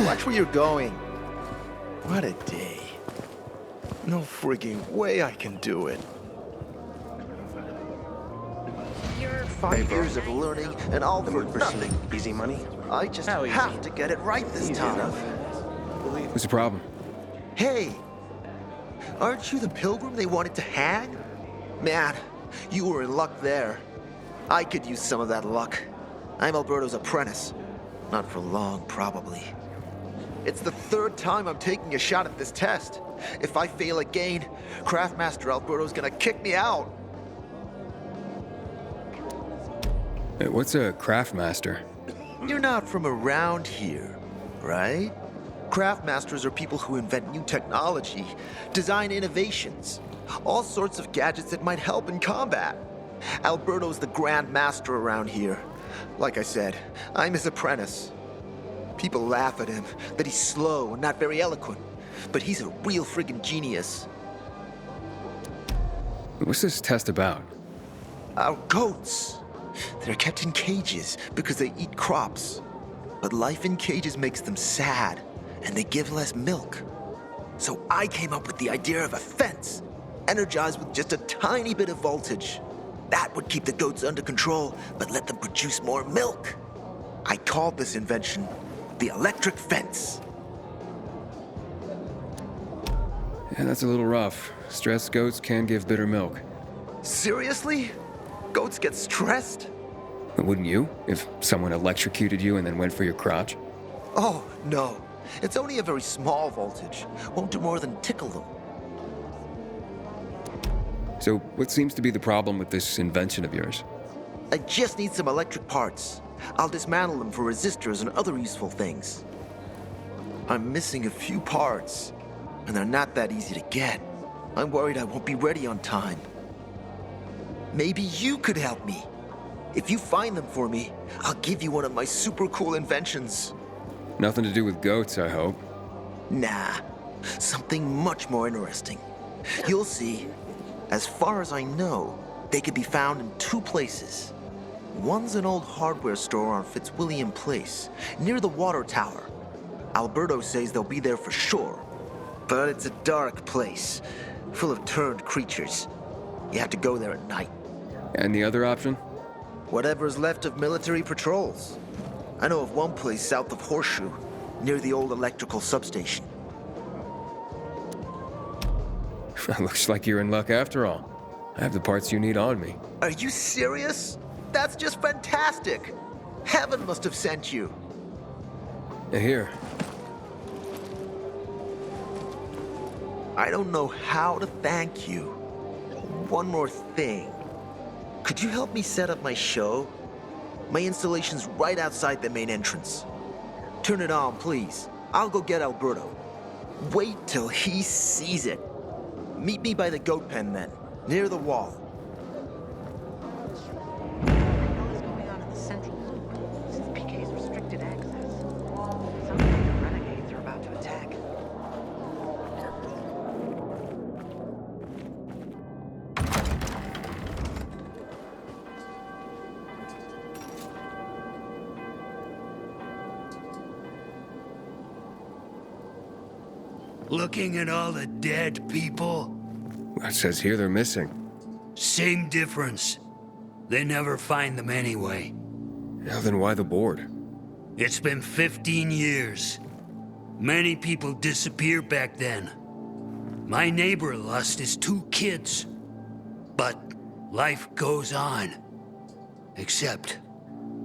Watch where you're going. What a day. No frigging way I can do it. You're 5 years of learning and all for nothing. Easy money? I just How easy? have to get it right this Easy time. enough. What's the problem? Hey, aren't you the pilgrim they wanted to hang? Man, you were in luck there. I could use some of that luck. I'm Alberto's apprentice. Not for long, probably. It's the 3rd time I'm taking a shot at this test. If I fail again, Craftmaster Alberto's gonna kick me out. Hey, what's a craftmaster? You're not from around here, right? Craftmasters are people who invent new technology, design innovations, all sorts of gadgets that might help in combat. Alberto's the Grand Master around here. Like I said, I'm his apprentice. People laugh at him, that he's slow and not very eloquent, but he's a real friggin' genius. What's this test about? Our goats. They're kept in cages because they eat crops. But life in cages makes them sad, and they give less milk. So I came up with the idea of a fence, energized with just a tiny bit of voltage. That would keep the goats under control, but let them produce more milk. I called this invention the electric fence. Yeah, that's a little rough. Stressed goats can give bitter milk. Seriously? Goats get stressed? Wouldn't you, if someone electrocuted you and then went for your crotch? Oh, no. It's only a very small voltage. Won't do more than tickle them. So, what seems to be the problem with this invention of yours? I just need some electric parts. I'll dismantle them for resistors and other useful things. I'm missing a few parts, and they're not that easy to get. I'm worried I won't be ready on time. Maybe you could help me. If you find them for me, I'll give you one of my super cool inventions. Nothing to do with goats, I hope. Nah, something much more interesting. You'll see. As far as I know, they can be found in 2 places. One's an old hardware store on Fitzwilliam Place, near the water tower. Alberto says they'll be there for sure. But it's a dark place, full of turned creatures. You have to go there at night. And the other option? Whatever's left of military patrols. I know of one place south of Horseshoe, near the old electrical substation. Looks like you're in luck after all. I have the parts you need on me. Are you serious? That's just fantastic! Heaven must have sent you. Here. I don't know how to thank you. One more thing. Could you help me set up my show? My installation's right outside the main entrance. Turn it on, please. I'll go get Alberto. Wait till he sees it. Meet me by the goat pen then, near the wall. What's going on in the central loop? Since PK's restricted access. Some of the renegades are about to attack. Looking at all the dead people, It says here they're missing. same difference. They never find them anyway. Now then why the board? It's been 15 years. Many people disappeared back then. My neighbor lost his 2 kids. But life goes on. Except,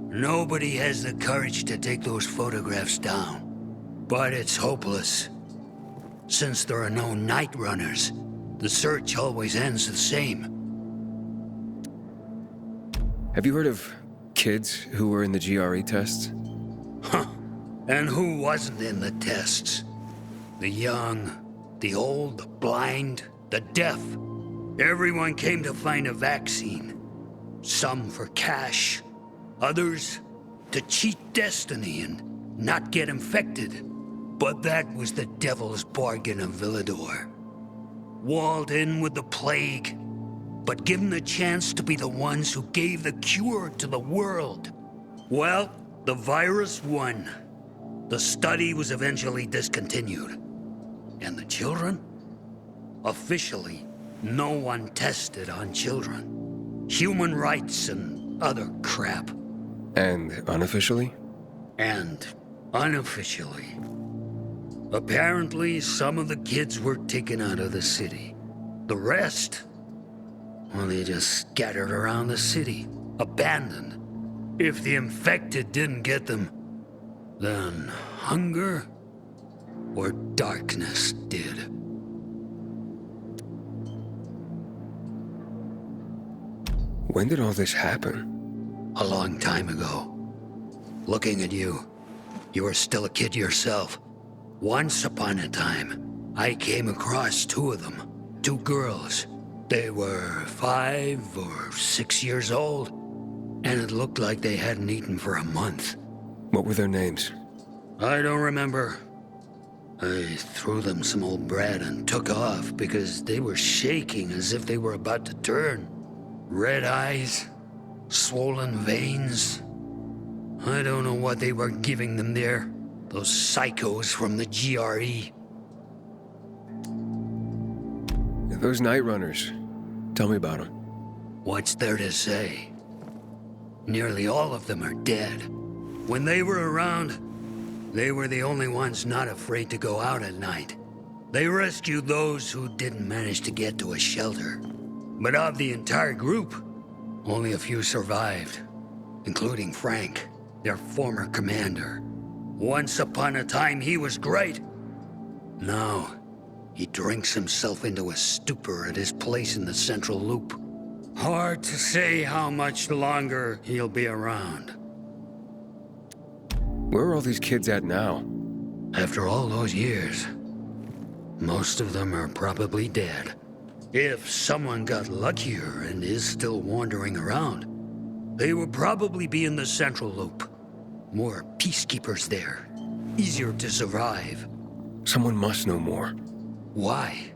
nobody has the courage to take those photographs down. But it's hopeless. Since there are no night runners, the search always ends the same. Have you heard of kids who were in the GRE tests? Huh. And who wasn't in the tests? The young, the old, the blind, the deaf. Everyone came to find a vaccine. Some for cash, others to cheat destiny and not get infected. But that was the devil's bargain of Villador. Walled in with the plague, but given the chance to be the ones who gave the cure to the world. Well, the virus won. The study was eventually discontinued. And the children? Officially, no one tested on children. Human rights and other crap. And unofficially? And unofficially. Apparently, some of the kids were taken out of the city. The rest, well, they just scattered around the city, abandoned. If the infected didn't get them, then hunger or darkness did. When did all this happen? A long time ago. Looking at you, you were still a kid yourself. Once upon a time, I came across two of them. Two girls. They were 5 or 6 years old, and it looked like they hadn't eaten for a month. What were their names? I don't remember. I threw them some old bread and took off because they were shaking as if they were about to turn. Red eyes, swollen veins. I don't know what they were giving them there. Those psychos from the GRE. Those Night Runners. Tell me about them. What's there to say? Nearly all of them are dead. When they were around, they were the only ones not afraid to go out at night. They rescued those who didn't manage to get to a shelter. But of the entire group, only a few survived, including Frank, their former commander. Once upon a time, he was great. Now, he drinks himself into a stupor at his place in the Central Loop. Hard to say how much longer he'll be around. Where are all these kids at now? After all those years, most of them are probably dead. If someone got luckier and is still wandering around, they will probably be in the Central Loop. More peacekeepers there. Easier to survive. Someone must know more. Why?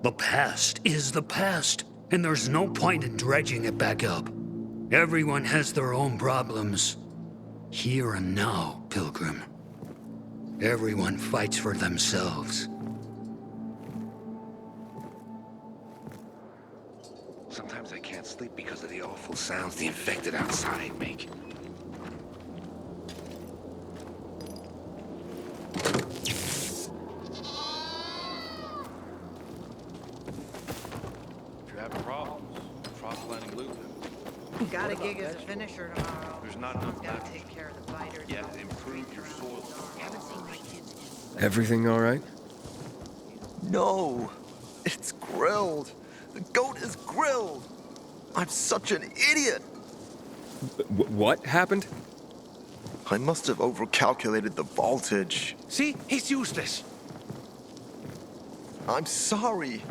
The past is the past, and there's no point in dredging it back up. Everyone has their own problems. Here and now, Pilgrim. Everyone fights for themselves. Sometimes I can't sleep because of the awful sounds the infected outside make. If you're having problems, try planning loop. Got a gig as a finisher tomorrow. There's not enough Gotta nitrogen. take care of the biters. Yet improve your soil. Haven't seen my kids in Everything all right? No, it's grilled. The goat is grilled. I'm such an idiot. What happened? I must have overcalculated the voltage. See? He's useless. I'm sorry.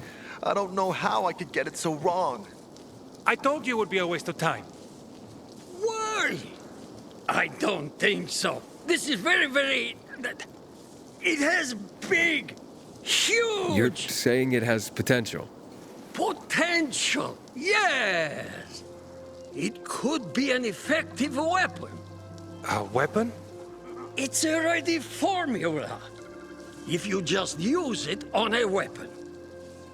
I don't know how I could get it so wrong. I told you it would be a waste of time. Why? I don't think so. This is very... It has big, huge You're saying it has potential. potential. Yes. It could be an effective weapon. A weapon? It's a ready formula. If you just use it on a weapon,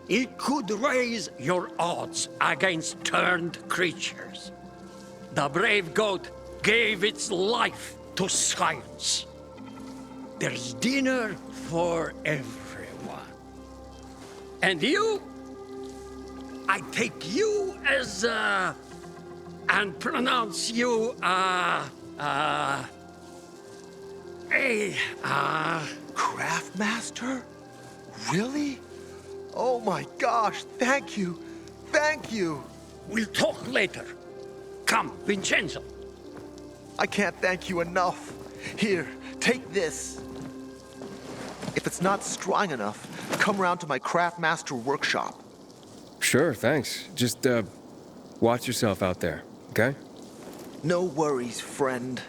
it could raise your odds against turned creatures. The brave goat gave its life to science. There's dinner for everyone. And you? I take you as, and pronounce you, Craftmaster? Really? Oh my gosh, thank you. Thank you. We'll talk later. Come, Vincenzo. I can't thank you enough. Here, take this. If it's not strong enough, come round to my Craftmaster workshop. Sure, thanks. Just, watch yourself out there, okay? No worries, friend.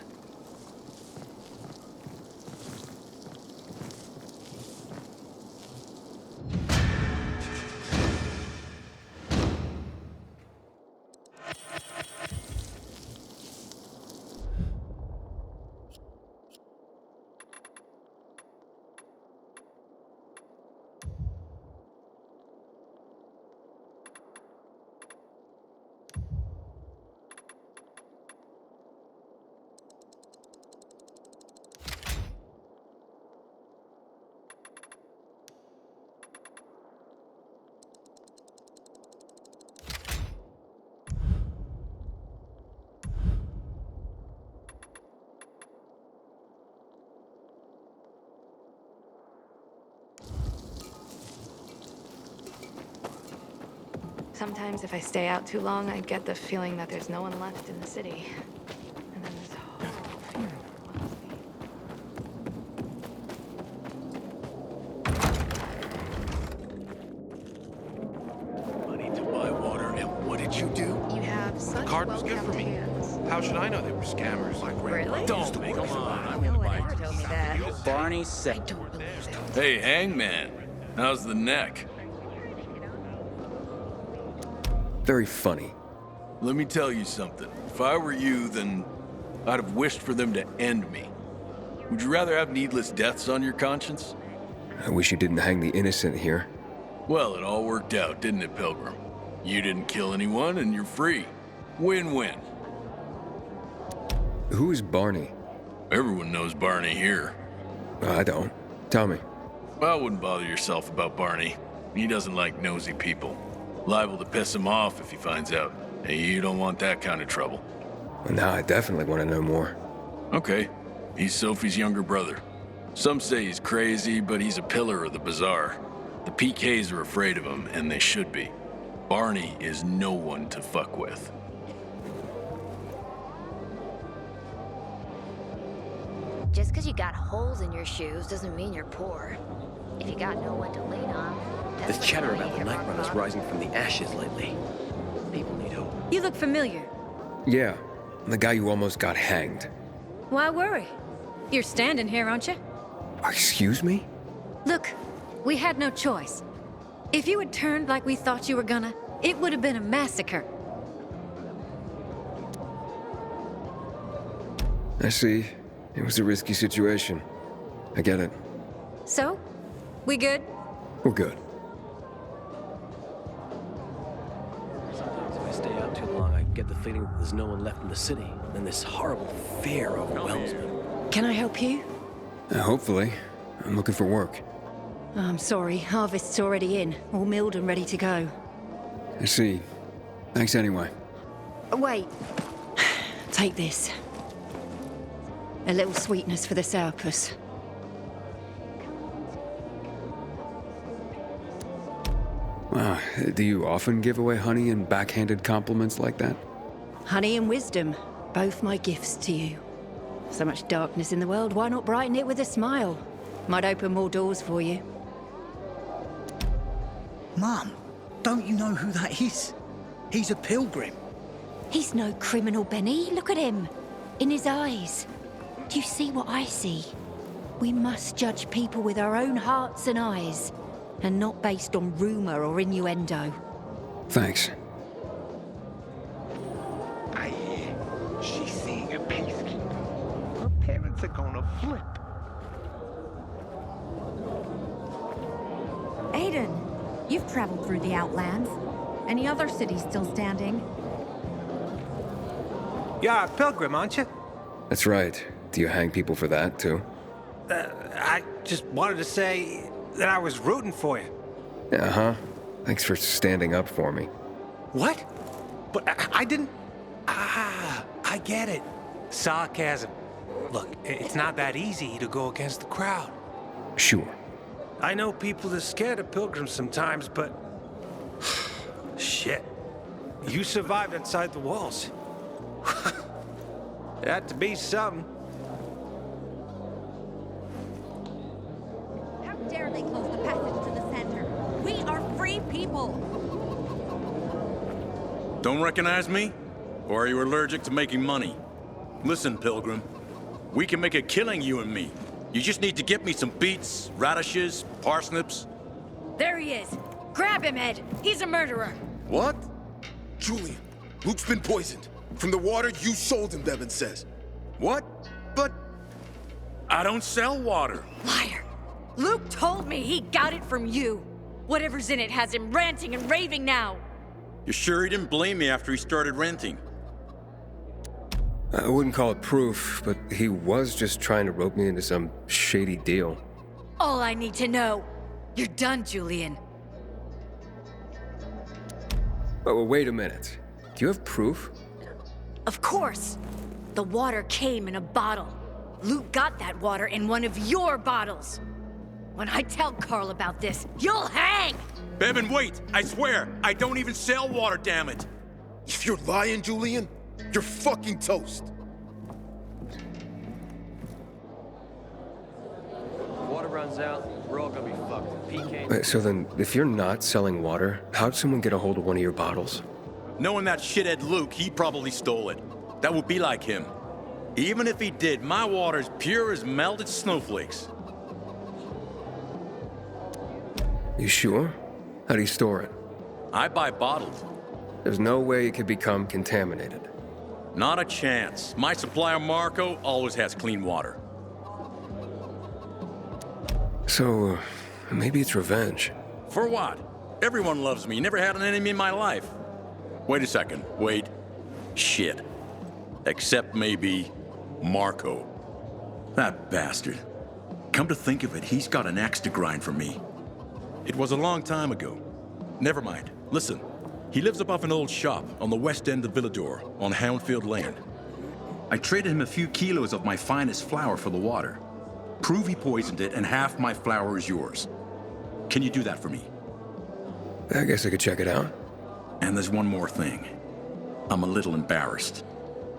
sometimes if I stay out too long, I get the feeling that there's no one left in the city. And then this horrible fear overwhelms me. Money to buy water, and what did you do? You have such card was good for well-kept me. hands. How should I know they were scammers? Really? Don't make them on. No one ever told me that. Barney I said. don't believe it. Hey, Hangman. How's the neck? Very funny. Let me tell you something. If I were you, then I'd have wished for them to end me. Would you rather have needless deaths on your conscience? I wish you didn't hang the innocent here. Well, it all worked out, didn't it, Pilgrim? You didn't kill anyone, and you're free. Win-win. Who is Barney? Everyone knows Barney here. I don't. Tell me. I wouldn't bother yourself about Barney. He doesn't like nosy people. Liable to piss him off if he finds out. Hey, you don't want that kind of trouble. Well, now I definitely want to know more. Okay. He's Sophie's younger brother. Some say he's crazy, but he's a pillar of the bazaar. The PKs are afraid of him, and they should be. Barney is no one to fuck with. Just because you got holes in your shoes doesn't mean you're poor. If you got no one to lean on... There's chatter about the Night Runners rising from the ashes lately. People need hope. You look familiar. Yeah, the guy who almost got hanged. Why worry? You're standing here, aren't you? Excuse me? Look, we had no choice. If you had turned like we thought you were gonna, it would have been a massacre. I see. It was a risky situation. I get it. So? We good? We're good. Sometimes if I stay out too long, I get the feeling that there's no one left in the city. Then this horrible fear overwhelms me. Can I help you? Hopefully. I'm looking for work. I'm sorry, harvest's already in, all milled and ready to go. I see. Thanks anyway. Wait. Take this. A little sweetness for the sourpuss. Wow, do you often give away honey and backhanded compliments like that? Honey and wisdom, both my gifts to you. So much darkness in the world, why not brighten it with a smile? Might open more doors for you. Mum, don't you know who that is? He's a pilgrim. He's no criminal, Benny. Look at him. In his eyes. Do you see what I see? We must judge people with our own hearts and eyes, and not based on rumor or innuendo. Thanks. I hear she's seeing a peacekeeper. Her parents are gonna flip. Aiden, you've traveled through the Outlands. Any other cities still standing? You're a pilgrim, aren't you? That's right. Do you hang people for that, too? I just wanted to say that I was rooting for you. Uh-huh. Thanks for standing up for me. What? But I didn't... Ah, I get it. Sarcasm. Look, it's not that easy to go against the crowd. Sure. I know people are scared of pilgrims sometimes, but... Shit. You survived inside the walls. It had to be something. How dare they close the passage to the center? We are free people. Don't recognize me? Or are you allergic to making money? Listen, Pilgrim. We can make a killing, you and me. You just need to get me some beets, radishes, parsnips. There he is. Grab him, Ed. He's a murderer. What? Julian, Luke's been poisoned. From the water you sold him, Devin says. What? But I don't sell water. Liar. Luke told me he got it from you. Whatever's in it has him ranting and raving now. You sure he didn't blame me after he started renting? I wouldn't call it proof, but he was just trying to rope me into some shady deal. All I need to know. You're done, Julian. Oh, wait a minute. Do you have proof? Of course. The water came in a bottle. Luke got that water in one of your bottles. When I tell Carl about this, you'll hang! Bevan, wait! I swear, I don't even sell water, damn it! If you're lying, Julian, you're fucking toast. Water runs out, we're all gonna be fucked. PK. Wait, so then, if you're not selling water, how'd someone get a hold of one of your bottles? Knowing that shithead Luke, he probably stole it. That would be like him. Even if he did, my water's pure as melted snowflakes. You sure? How do you store it? I buy bottled. There's no way it could become contaminated. Not a chance. My supplier, Marco, always has clean water. So, maybe it's revenge. For what? Everyone loves me. Never had an enemy in my life. Wait a second. Wait. Shit. Except maybe Marco. That bastard. Come to think of it, he's got an axe to grind for me. It was a long time ago. Never mind. Listen. He lives above an old shop on the west end of Villador, on Houndfield Lane. I traded him a few kilos of my finest flour for the water. Prove he poisoned it, and half my flour is yours. Can you do that for me? I guess I could check it out. And there's one more thing. I'm a little embarrassed.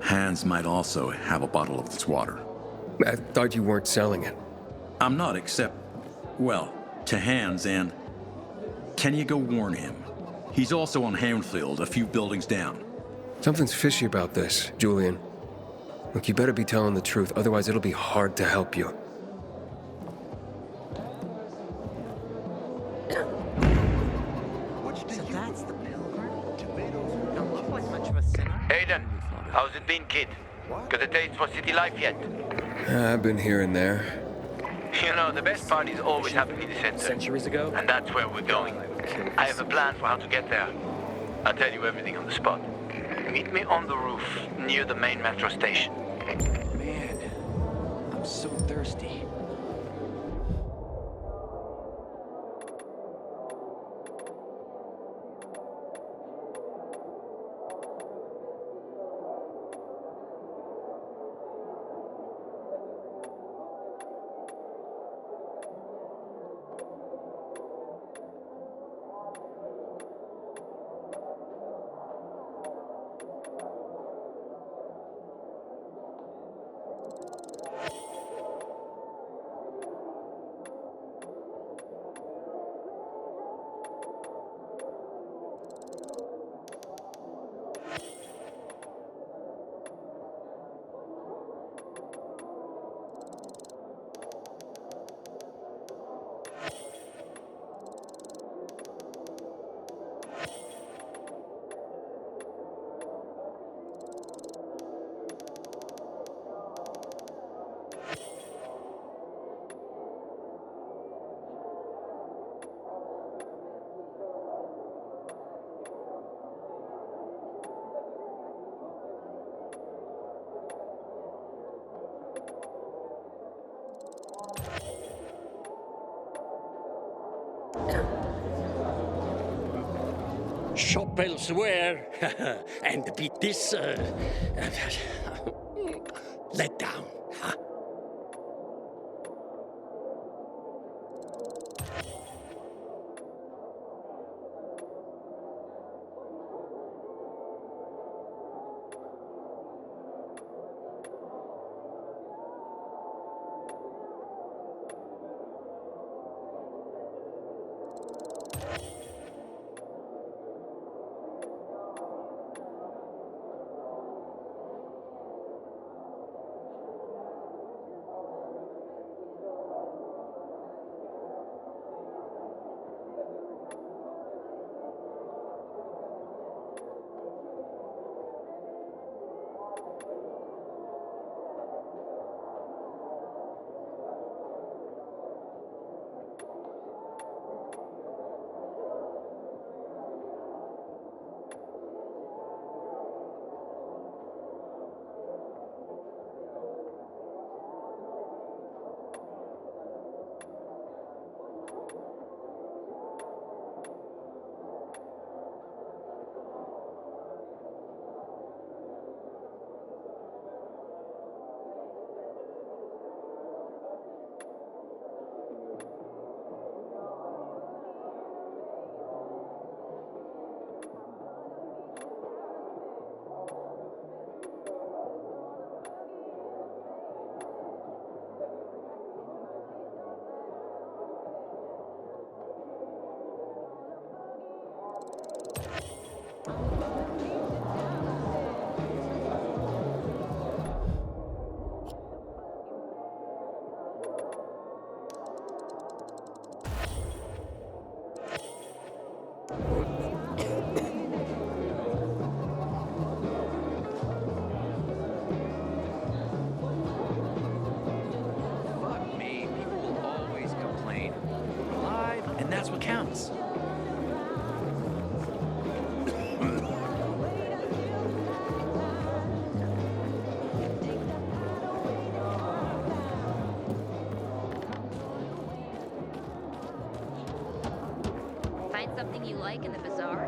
Hans might also have a bottle of this water. I thought you weren't selling it. I'm not, except, well, to Hans, and can you go warn him? He's also on Houndfield, a few buildings down. Something's fishy about this, Julian. Look, you better be telling the truth, otherwise it'll be hard to help you. So that's the Pilgrim? Don't look like much of a sinner. Aiden, how's it been, kid? Got a taste for city life yet? I've been here and there. You know, the best parties always happen in the center. Centuries ago? And that's where we're going. I have a plan for how to get there. I'll tell you everything on the spot. Meet me on the roof, near the main metro station. Man, I'm so thirsty. Shop elsewhere and beat this let down, huh? Fuck me, people will always complain. We're alive, and that's what counts. Find something you like in the bazaar?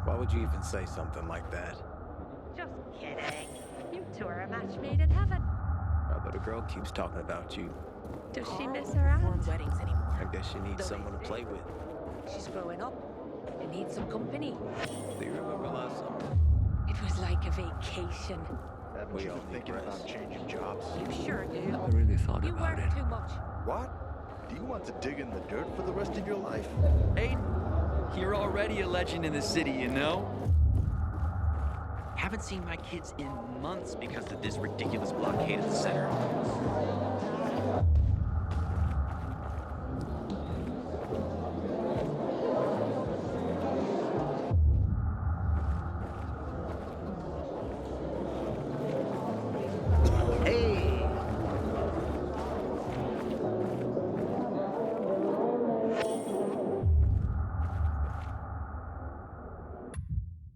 Why would you even say something like that? Just kidding. You two are a match made in heaven. Now that a girl keeps talking about you, Does she miss her aunt? Weddings anymore. I guess she needs someone to play with. She's growing up and needs some company. Do you remember last summer? It was like a vacation. Haven't We you all been need thinking rest. about changing jobs? You sure do. I really thought You about work it. too much. What? Do you want to dig in the dirt for the rest of your life? Aiden, you're already a legend in the city, you know? Haven't seen my kids in months because of this ridiculous blockade at the center.